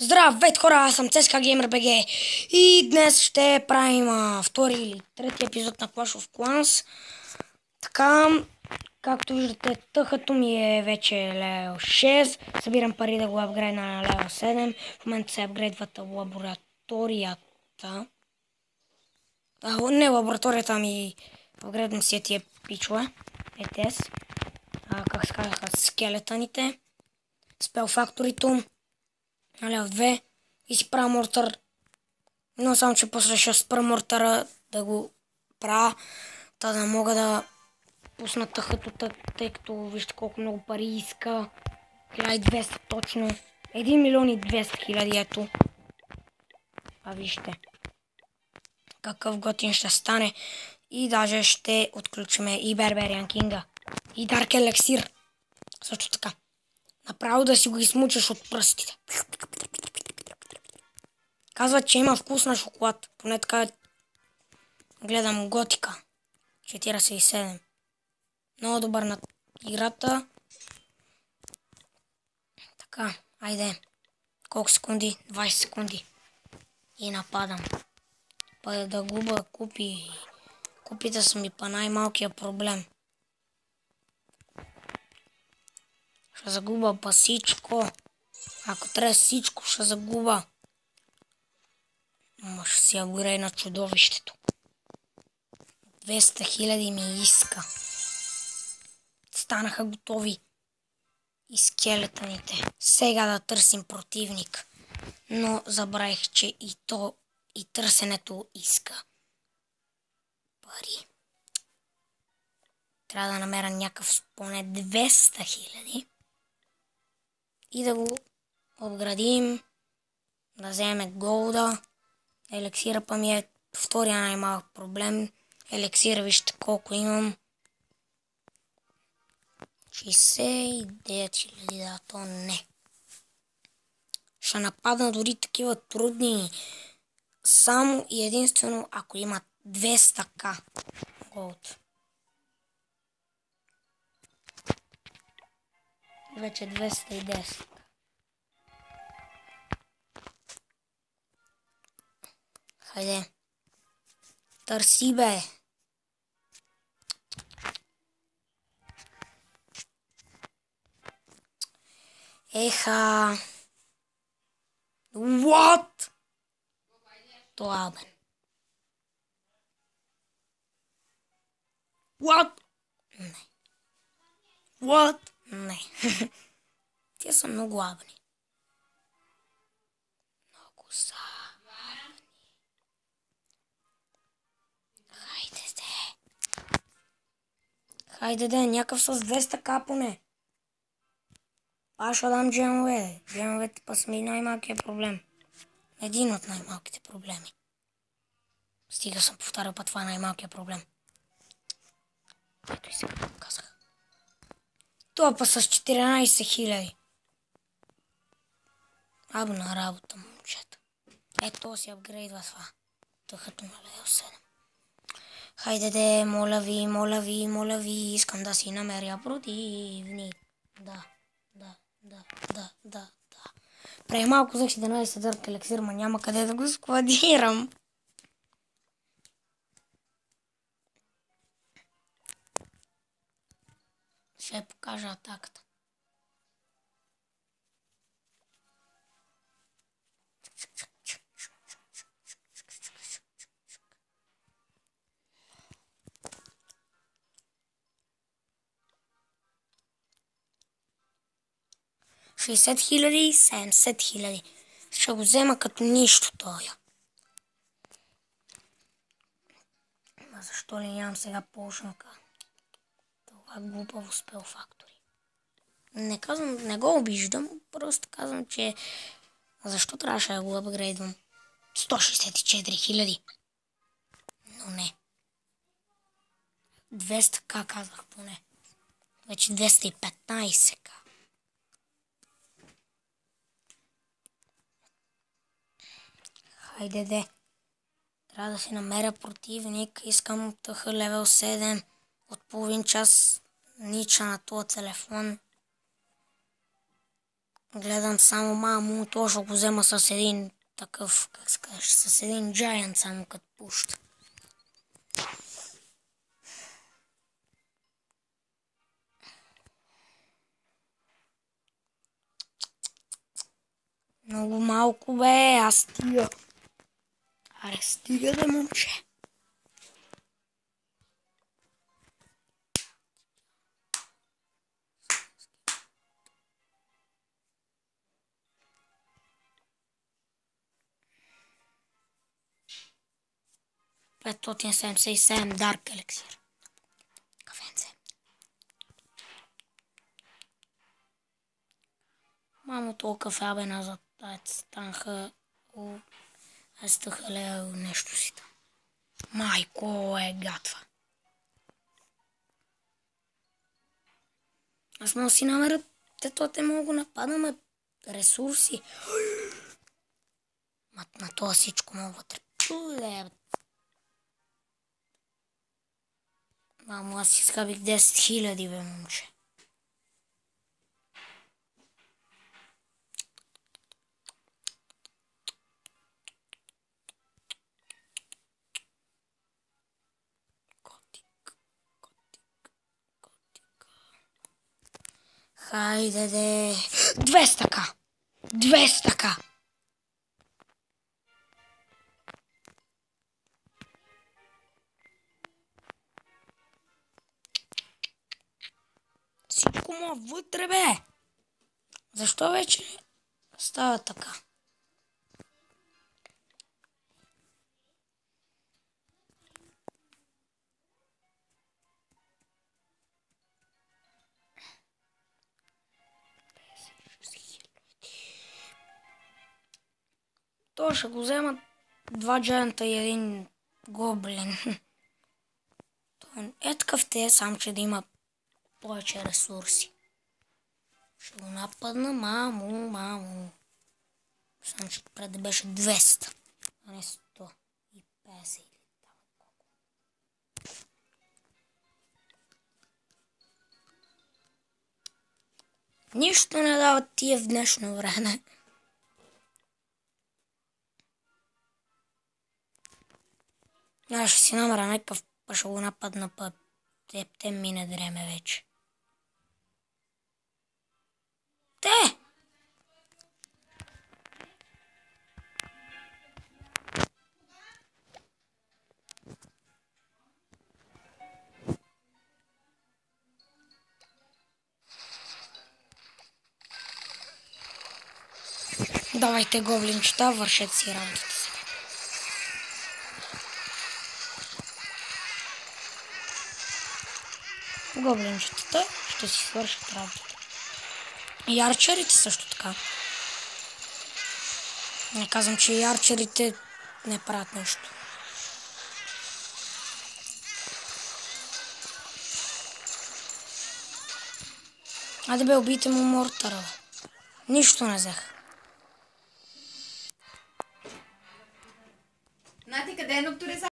Здравейте хора, аз съм CSKA Gamer BG и днес ще правим втори или трети епизод на Clash of Clans. Така, както виждате, тъхато ми е вече левел 6. Събирам пари да го апгрейдна на левел 7. В момента се апгрейдват лабораторията. Не лабораторията, ами апгрейдвам си тия пичове. ЕТС. Как се казаха, скелетаните. Спел факторито. На левел 2 и си правя мортър. Но само, че после ще спра мортъра да го правя, да мога да пусна тъхато, тъй като вижте колко много пари иска. 1200 точно. 1 милион и 200 хиляди, ето. Вижте какъв готин ще стане. И даже ще отключиме и Бербериан Кинга. И Дарк Елексир. Също така. Направо да си го измучаш от пръстите. Казват, че има вкус на шоколад. Поне така гледам Готика. 47. Много добър на играта. Така, айде. Колко секунди? 20 секунди. И нападам. Па да губа купи. Купите са ми па най-малкия проблем. Ще загуба па всичко. Ако трябва всичко, ще загуба. Ама ще си апгрейд на чудовището. 200 хиляди ми иска. Станаха готови и скелетаните. Сега да търсим противник. Но забравих, че и търсенето иска пари. Трябва да намеря някакъв с поне 200 хиляди. И да го обградим. Да вземем голда. Елексира па ми е втория най-малък проблем. Елексира, вижте колко имам. 69 хиляди, да, то не. Ще нападна дори такива трудни. Само и единствено, ако има 200к голд. Вече 210. Хайде. Търси, бе. Еха. What? Това, бе. What? Не. What? Не. Те са много абни. Много са. Хайде де, някакъв с 200к поне. Аз ще дам джемове. Джемовете па са ми най-малкият проблем. Един от най-малките проблеми. Стига съм повтарял па това най-малкият проблем. Ето и сега казах. Това па с 14 хиляди. Або на работа, момчета. Ето си апгрейдва това. Тъхато на левел 7. Хайде де, моля ви, искам да си намеря противник. Да. Преди малко взех 17 Дарк Елексир, ма няма къде да го складирам. Ще покажа атаката. $60 хиляди, 70 хиляди. Ще го взема като нищо тоя. Ма защо ли нямам сега полшника? Това глупаво спел фактори. Не го обиждам, просто казвам, че защо трябваше да го апгрейдвам? 164 хиляди. Но не. 200к казах поне. Вече 215к. Хайде де. Трябва да си намеря противник. Искам тъха левел 7. От половин час нича на този телефон. Гледам само мамо, то ще го взема с един такъв, как се казваш, с един giant само като пуща. Много малко бе, аз стига. Аре, стига да момче. Петотин 77 Dark Elixir. Кафенце. Мамо, толкова кафе бе назад. Станаха... Аз тъха нещо си там. Майко е гатва. Аз мога си намеря, те мога го нападаме ресурси. На това всичко мога вътре. Мамо, аз изхабих 10 000, бе, момче. Хайде де. 200к. 200к. Всичко му вътре, бе. Защо вече става така? То ще го вземат 2 джаянта и един гоблин. Е такъв те, сам че да има повече ресурси. Ще го нападна, мамо. Сам че преди беше 200, а не 150 или там колко. Нищо не дават тия в днешно време. Аз ще си намеря някакъв, па ще го нападна, па те мине време вече. Те! Давайте, гоблинчета, вършете си работата си. Гоблинчетата ще си свършат работата. И арчерите също така. Не казвам, че и арчерите не правят нещо. Айде бе, убийте му мортара. Нищо не взех. Нати, къде е нокторизация?